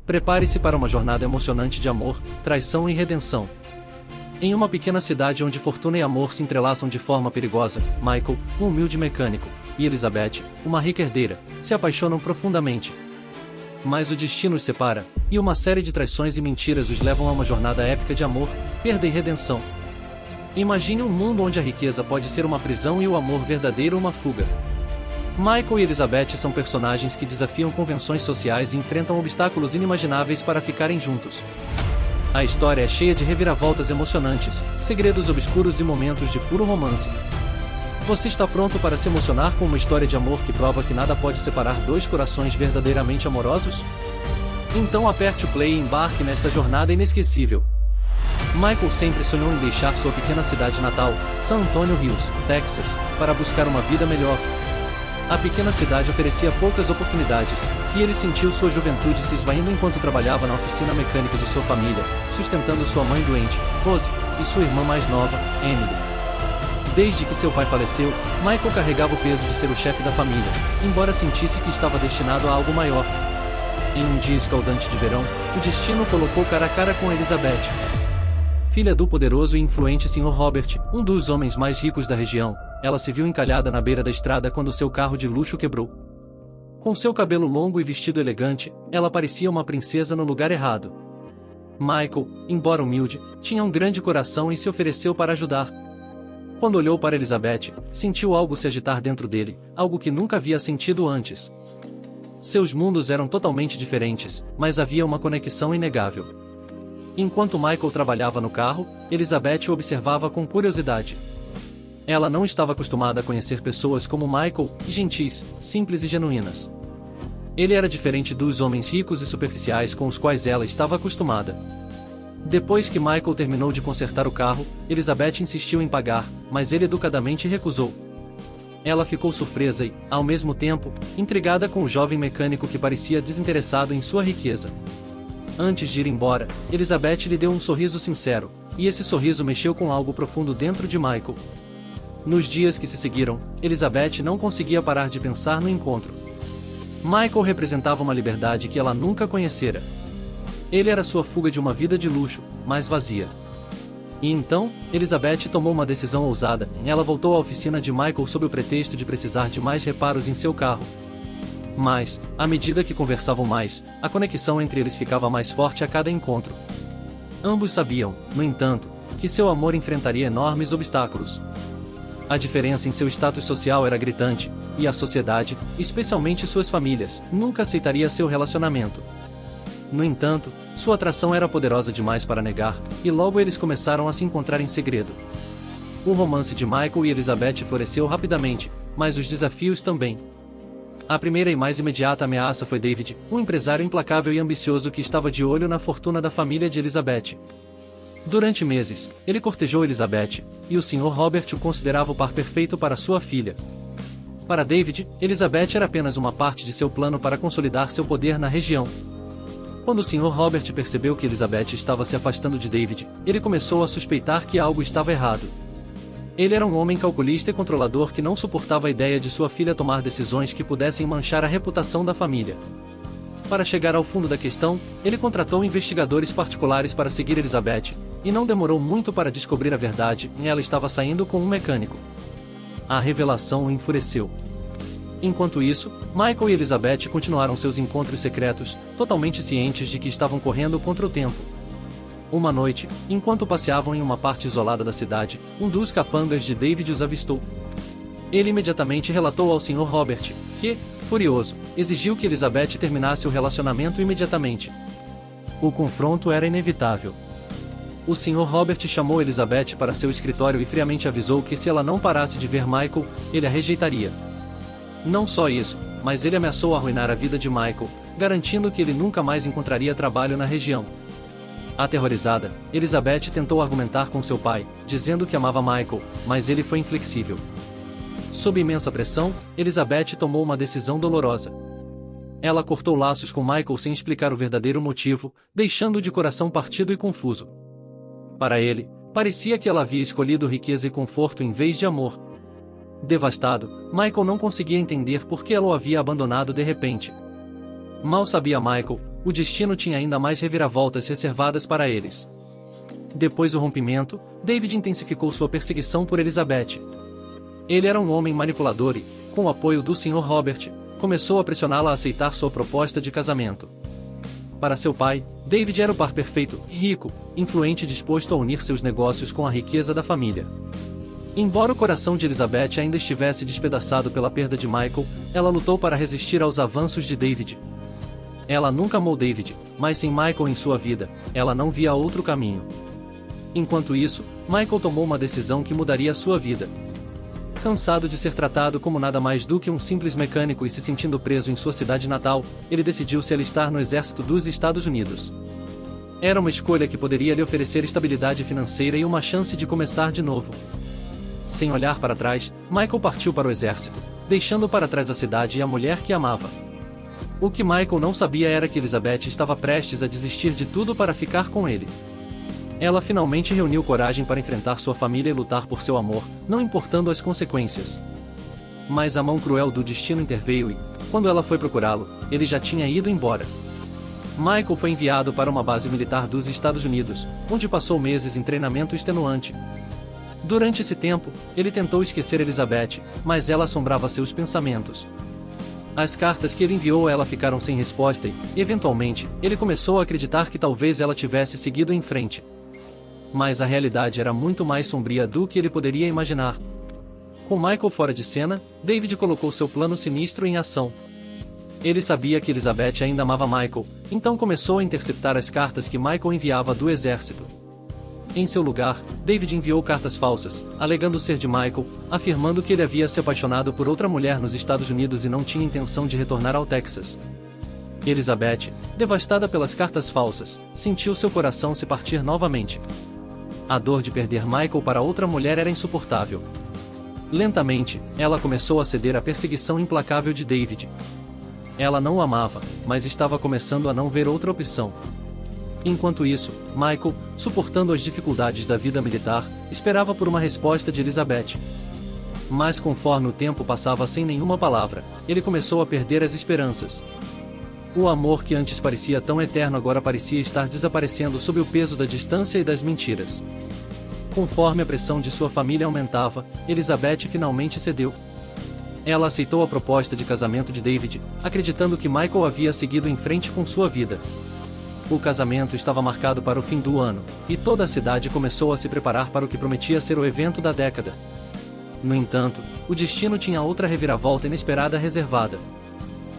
Prepare-se para uma jornada emocionante de amor, traição e redenção. Em uma pequena cidade onde fortuna e amor se entrelaçam de forma perigosa, Michael, um humilde mecânico, e Elizabeth, uma rica herdeira, se apaixonam profundamente. Mas o destino os separa, e uma série de traições e mentiras os levam a uma jornada épica de amor, perda e redenção. Imagine um mundo onde a riqueza pode ser uma prisão e o amor verdadeiro uma fuga. Michael e Elizabeth são personagens que desafiam convenções sociais e enfrentam obstáculos inimagináveis para ficarem juntos. A história é cheia de reviravoltas emocionantes, segredos obscuros e momentos de puro romance. Você está pronto para se emocionar com uma história de amor que prova que nada pode separar dois corações verdadeiramente amorosos? Então aperte o play e embarque nesta jornada inesquecível. Michael sempre sonhou em deixar sua pequena cidade natal, San Antonio Hills, Texas, para buscar uma vida melhor. A pequena cidade oferecia poucas oportunidades, e ele sentiu sua juventude se esvaindo enquanto trabalhava na oficina mecânica de sua família, sustentando sua mãe doente, Rose, e sua irmã mais nova, Emily. Desde que seu pai faleceu, Michael carregava o peso de ser o chefe da família, embora sentisse que estava destinado a algo maior. Em um dia escaldante de verão, o destino colocou cara a cara com Elizabeth. Filha do poderoso e influente Sr. Robert, um dos homens mais ricos da região, ela se viu encalhada na beira da estrada quando seu carro de luxo quebrou. Com seu cabelo longo e vestido elegante, ela parecia uma princesa no lugar errado. Michael, embora humilde, tinha um grande coração e se ofereceu para ajudar. Quando olhou para Elizabeth, sentiu algo se agitar dentro dele, algo que nunca havia sentido antes. Seus mundos eram totalmente diferentes, mas havia uma conexão inegável. Enquanto Michael trabalhava no carro, Elizabeth o observava com curiosidade. Ela não estava acostumada a conhecer pessoas como Michael, gentis, simples e genuínas. Ele era diferente dos homens ricos e superficiais com os quais ela estava acostumada. Depois que Michael terminou de consertar o carro, Elizabeth insistiu em pagar, mas ele educadamente recusou. Ela ficou surpresa e, ao mesmo tempo, intrigada com o jovem mecânico que parecia desinteressado em sua riqueza. Antes de ir embora, Elizabeth lhe deu um sorriso sincero, e esse sorriso mexeu com algo profundo dentro de Michael. Nos dias que se seguiram, Elizabeth não conseguia parar de pensar no encontro. Michael representava uma liberdade que ela nunca conhecera. Ele era sua fuga de uma vida de luxo, mas vazia. E então, Elizabeth tomou uma decisão ousada. Ela voltou à oficina de Michael sob o pretexto de precisar de mais reparos em seu carro. Mas, à medida que conversavam mais, a conexão entre eles ficava mais forte a cada encontro. Ambos sabiam, no entanto, que seu amor enfrentaria enormes obstáculos. A diferença em seu status social era gritante, e a sociedade, especialmente suas famílias, nunca aceitaria seu relacionamento. No entanto, sua atração era poderosa demais para negar, e logo eles começaram a se encontrar em segredo. O romance de Michael e Elizabeth floresceu rapidamente, mas os desafios também. A primeira e mais imediata ameaça foi David, um empresário implacável e ambicioso que estava de olho na fortuna da família de Elizabeth. Durante meses, ele cortejou Elizabeth, e o Sr. Robert o considerava o par perfeito para sua filha. Para David, Elizabeth era apenas uma parte de seu plano para consolidar seu poder na região. Quando o Sr. Robert percebeu que Elizabeth estava se afastando de David, ele começou a suspeitar que algo estava errado. Ele era um homem calculista e controlador que não suportava a ideia de sua filha tomar decisões que pudessem manchar a reputação da família. Para chegar ao fundo da questão, ele contratou investigadores particulares para seguir Elizabeth, e não demorou muito para descobrir a verdade: ela estava saindo com um mecânico. A revelação o enfureceu. Enquanto isso, Michael e Elizabeth continuaram seus encontros secretos, totalmente cientes de que estavam correndo contra o tempo. Uma noite, enquanto passeavam em uma parte isolada da cidade, um dos capangas de David os avistou. Ele imediatamente relatou ao Sr. Robert, que, furioso, exigiu que Elizabeth terminasse o relacionamento imediatamente. O confronto era inevitável. O Sr. Robert chamou Elizabeth para seu escritório e friamente avisou que se ela não parasse de ver Michael, ele a rejeitaria. Não só isso, mas ele ameaçou arruinar a vida de Michael, garantindo que ele nunca mais encontraria trabalho na região. Aterrorizada, Elizabeth tentou argumentar com seu pai, dizendo que amava Michael, mas ele foi inflexível. Sob imensa pressão, Elizabeth tomou uma decisão dolorosa. Ela cortou laços com Michael sem explicar o verdadeiro motivo, deixando-o de coração partido e confuso. Para ele, parecia que ela havia escolhido riqueza e conforto em vez de amor. Devastado, Michael não conseguia entender por que ela o havia abandonado de repente. Mal sabia Michael, o destino tinha ainda mais reviravoltas reservadas para eles. Depois do rompimento, David intensificou sua perseguição por Elizabeth. Ele era um homem manipulador e, com o apoio do Sr. Robert, começou a pressioná-la a aceitar sua proposta de casamento. Para seu pai, David era o par perfeito, rico, influente e disposto a unir seus negócios com a riqueza da família. Embora o coração de Elizabeth ainda estivesse despedaçado pela perda de Michael, ela lutou para resistir aos avanços de David. Ela nunca amou David, mas sem Michael em sua vida, ela não via outro caminho. Enquanto isso, Michael tomou uma decisão que mudaria sua vida. Cansado de ser tratado como nada mais do que um simples mecânico e se sentindo preso em sua cidade natal, ele decidiu se alistar no exército dos Estados Unidos. Era uma escolha que poderia lhe oferecer estabilidade financeira e uma chance de começar de novo. Sem olhar para trás, Michael partiu para o exército, deixando para trás a cidade e a mulher que amava. O que Michael não sabia era que Elizabeth estava prestes a desistir de tudo para ficar com ele. Ela finalmente reuniu coragem para enfrentar sua família e lutar por seu amor, não importando as consequências. Mas a mão cruel do destino interveio e, quando ela foi procurá-lo, ele já tinha ido embora. Michael foi enviado para uma base militar dos Estados Unidos, onde passou meses em treinamento extenuante. Durante esse tempo, ele tentou esquecer Elizabeth, mas ela assombrava seus pensamentos. As cartas que ele enviou a ela ficaram sem resposta e, eventualmente, ele começou a acreditar que talvez ela tivesse seguido em frente. Mas a realidade era muito mais sombria do que ele poderia imaginar. Com Michael fora de cena, David colocou seu plano sinistro em ação. Ele sabia que Elizabeth ainda amava Michael, então começou a interceptar as cartas que Michael enviava do exército. Em seu lugar, David enviou cartas falsas, alegando ser de Michael, afirmando que ele havia se apaixonado por outra mulher nos Estados Unidos e não tinha intenção de retornar ao Texas. Elizabeth, devastada pelas cartas falsas, sentiu seu coração se partir novamente. A dor de perder Michael para outra mulher era insuportável. Lentamente, ela começou a ceder à perseguição implacável de David. Ela não o amava, mas estava começando a não ver outra opção. Enquanto isso, Michael, suportando as dificuldades da vida militar, esperava por uma resposta de Elizabeth. Mas conforme o tempo passava sem nenhuma palavra, ele começou a perder as esperanças. O amor que antes parecia tão eterno agora parecia estar desaparecendo sob o peso da distância e das mentiras. Conforme a pressão de sua família aumentava, Elizabeth finalmente cedeu. Ela aceitou a proposta de casamento de David, acreditando que Michael havia seguido em frente com sua vida. O casamento estava marcado para o fim do ano, e toda a cidade começou a se preparar para o que prometia ser o evento da década. No entanto, o destino tinha outra reviravolta inesperada reservada.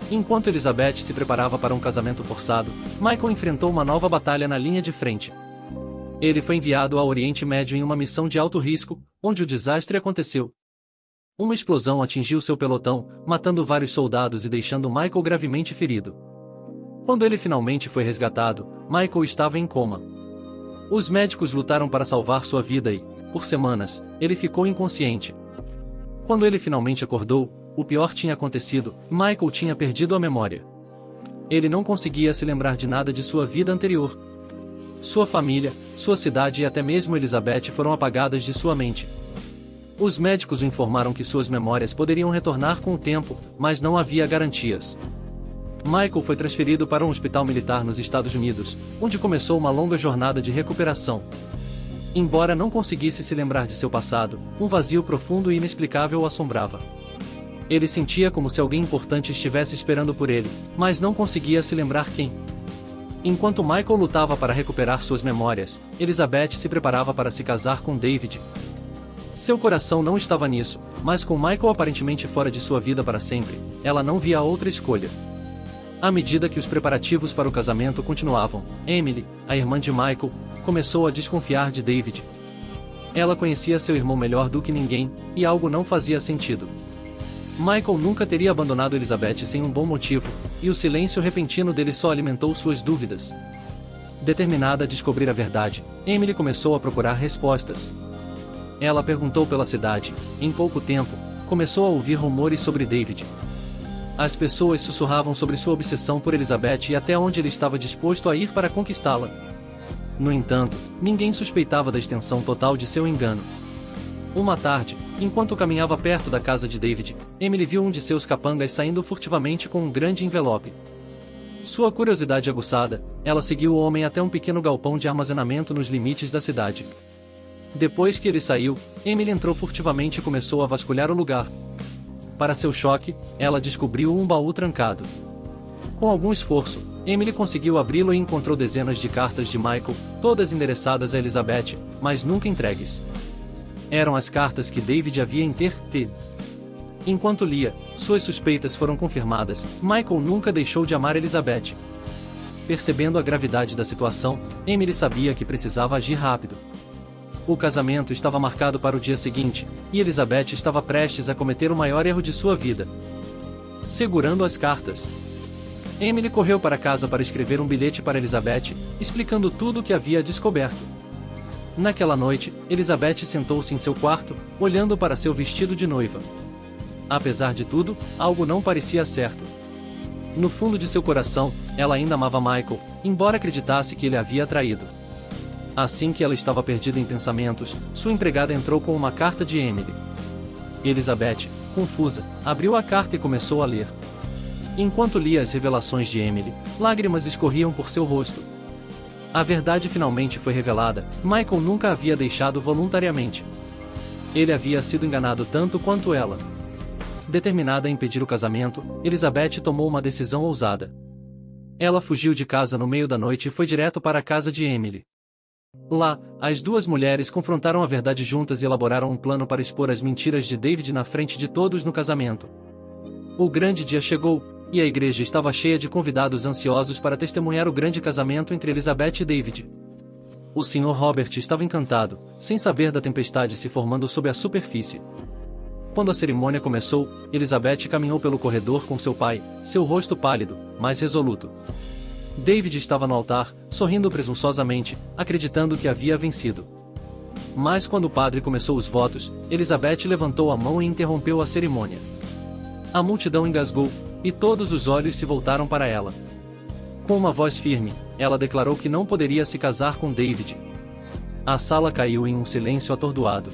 Enquanto Elizabeth se preparava para um casamento forçado, Michael enfrentou uma nova batalha na linha de frente. Ele foi enviado ao Oriente Médio em uma missão de alto risco, onde o desastre aconteceu. Uma explosão atingiu seu pelotão, matando vários soldados e deixando Michael gravemente ferido. Quando ele finalmente foi resgatado, Michael estava em coma. Os médicos lutaram para salvar sua vida e, por semanas, ele ficou inconsciente. Quando ele finalmente acordou, o pior tinha acontecido, Michael tinha perdido a memória. Ele não conseguia se lembrar de nada de sua vida anterior. Sua família, sua cidade e até mesmo Elizabeth foram apagadas de sua mente. Os médicos o informaram que suas memórias poderiam retornar com o tempo, mas não havia garantias. Michael foi transferido para um hospital militar nos Estados Unidos, onde começou uma longa jornada de recuperação. Embora não conseguisse se lembrar de seu passado, um vazio profundo e inexplicável o assombrava. Ele sentia como se alguém importante estivesse esperando por ele, mas não conseguia se lembrar quem. Enquanto Michael lutava para recuperar suas memórias, Elizabeth se preparava para se casar com David. Seu coração não estava nisso, mas com Michael aparentemente fora de sua vida para sempre, ela não via outra escolha. À medida que os preparativos para o casamento continuavam, Emily, a irmã de Michael, começou a desconfiar de David. Ela conhecia seu irmão melhor do que ninguém, e algo não fazia sentido. Michael nunca teria abandonado Elizabeth sem um bom motivo, e o silêncio repentino dele só alimentou suas dúvidas. Determinada a descobrir a verdade, Emily começou a procurar respostas. Ela perguntou pela cidade, em pouco tempo, começou a ouvir rumores sobre David. As pessoas sussurravam sobre sua obsessão por Elizabeth e até onde ele estava disposto a ir para conquistá-la. No entanto, ninguém suspeitava da extensão total de seu engano. Uma tarde, enquanto caminhava perto da casa de David, Emily viu um de seus capangas saindo furtivamente com um grande envelope. Sua curiosidade aguçada, ela seguiu o homem até um pequeno galpão de armazenamento nos limites da cidade. Depois que ele saiu, Emily entrou furtivamente e começou a vasculhar o lugar. Para seu choque, ela descobriu um baú trancado. Com algum esforço, Emily conseguiu abri-lo e encontrou dezenas de cartas de Michael, todas endereçadas a Elizabeth, mas nunca entregues. Eram as cartas que David havia intertido. Enquanto lia, suas suspeitas foram confirmadas. Michael nunca deixou de amar Elizabeth. Percebendo a gravidade da situação, Emily sabia que precisava agir rápido. O casamento estava marcado para o dia seguinte, e Elizabeth estava prestes a cometer o maior erro de sua vida. Segurando as cartas, Emily correu para casa para escrever um bilhete para Elizabeth, explicando tudo o que havia descoberto. Naquela noite, Elizabeth sentou-se em seu quarto, olhando para seu vestido de noiva. Apesar de tudo, algo não parecia certo. No fundo de seu coração, ela ainda amava Michael, embora acreditasse que ele a havia traído. Assim que ela estava perdida em pensamentos, sua empregada entrou com uma carta de Emily. Elizabeth, confusa, abriu a carta e começou a ler. Enquanto lia as revelações de Emily, lágrimas escorriam por seu rosto. A verdade finalmente foi revelada: Michael nunca a havia deixado voluntariamente. Ele havia sido enganado tanto quanto ela. Determinada a impedir o casamento, Elizabeth tomou uma decisão ousada. Ela fugiu de casa no meio da noite e foi direto para a casa de Emily. Lá, as duas mulheres confrontaram a verdade juntas e elaboraram um plano para expor as mentiras de David na frente de todos no casamento. O grande dia chegou, e a igreja estava cheia de convidados ansiosos para testemunhar o grande casamento entre Elizabeth e David. O Sr. Robert estava encantado, sem saber da tempestade se formando sob a superfície. Quando a cerimônia começou, Elizabeth caminhou pelo corredor com seu pai, seu rosto pálido, mas resoluto. David estava no altar, sorrindo presunçosamente, acreditando que havia vencido. Mas quando o padre começou os votos, Elizabeth levantou a mão e interrompeu a cerimônia. A multidão engasgou, e todos os olhos se voltaram para ela. Com uma voz firme, ela declarou que não poderia se casar com David. A sala caiu em um silêncio atordoado.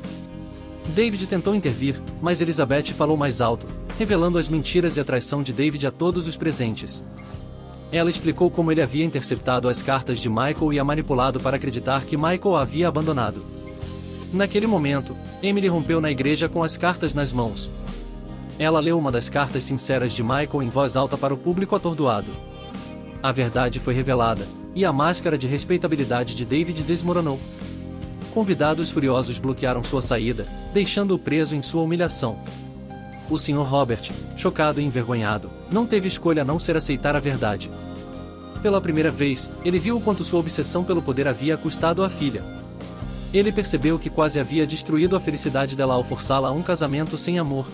David tentou intervir, mas Elizabeth falou mais alto, revelando as mentiras e a traição de David a todos os presentes. Ela explicou como ele havia interceptado as cartas de Michael e a manipulado para acreditar que Michael a havia abandonado. Naquele momento, Emily rompeu na igreja com as cartas nas mãos. Ela leu uma das cartas sinceras de Michael em voz alta para o público atordoado. A verdade foi revelada, e a máscara de respeitabilidade de David desmoronou. Convidados furiosos bloquearam sua saída, deixando-o preso em sua humilhação. O Sr. Robert, chocado e envergonhado, não teve escolha a não ser aceitar a verdade. Pela primeira vez, ele viu o quanto sua obsessão pelo poder havia custado à filha. Ele percebeu que quase havia destruído a felicidade dela ao forçá-la a um casamento sem amor.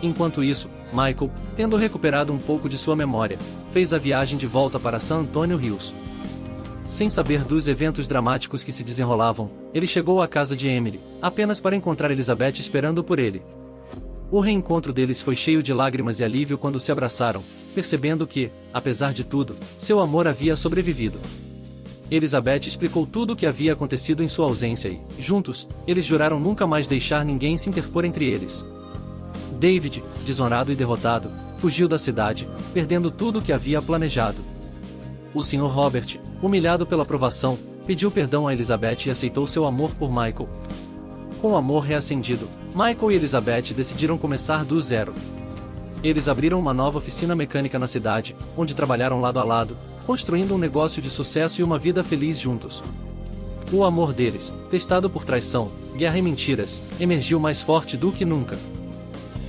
Enquanto isso, Michael, tendo recuperado um pouco de sua memória, fez a viagem de volta para San Antonio Hills. Sem saber dos eventos dramáticos que se desenrolavam, ele chegou à casa de Emily, apenas para encontrar Elizabeth esperando por ele. O reencontro deles foi cheio de lágrimas e alívio quando se abraçaram, percebendo que, apesar de tudo, seu amor havia sobrevivido. Elizabeth explicou tudo o que havia acontecido em sua ausência e, juntos, eles juraram nunca mais deixar ninguém se interpor entre eles. David, desonrado e derrotado, fugiu da cidade, perdendo tudo o que havia planejado. O Sr. Robert, humilhado pela provação, pediu perdão a Elizabeth e aceitou seu amor por Michael. Com o amor reacendido, Michael e Elizabeth decidiram começar do zero. Eles abriram uma nova oficina mecânica na cidade, onde trabalharam lado a lado, construindo um negócio de sucesso e uma vida feliz juntos. O amor deles, testado por traição, guerra e mentiras, emergiu mais forte do que nunca.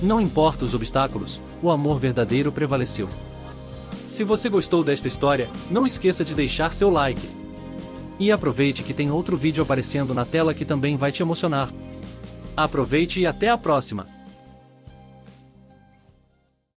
Não importa os obstáculos, o amor verdadeiro prevaleceu. Se você gostou desta história, não esqueça de deixar seu like. E aproveite que tem outro vídeo aparecendo na tela que também vai te emocionar. Aproveite e até a próxima!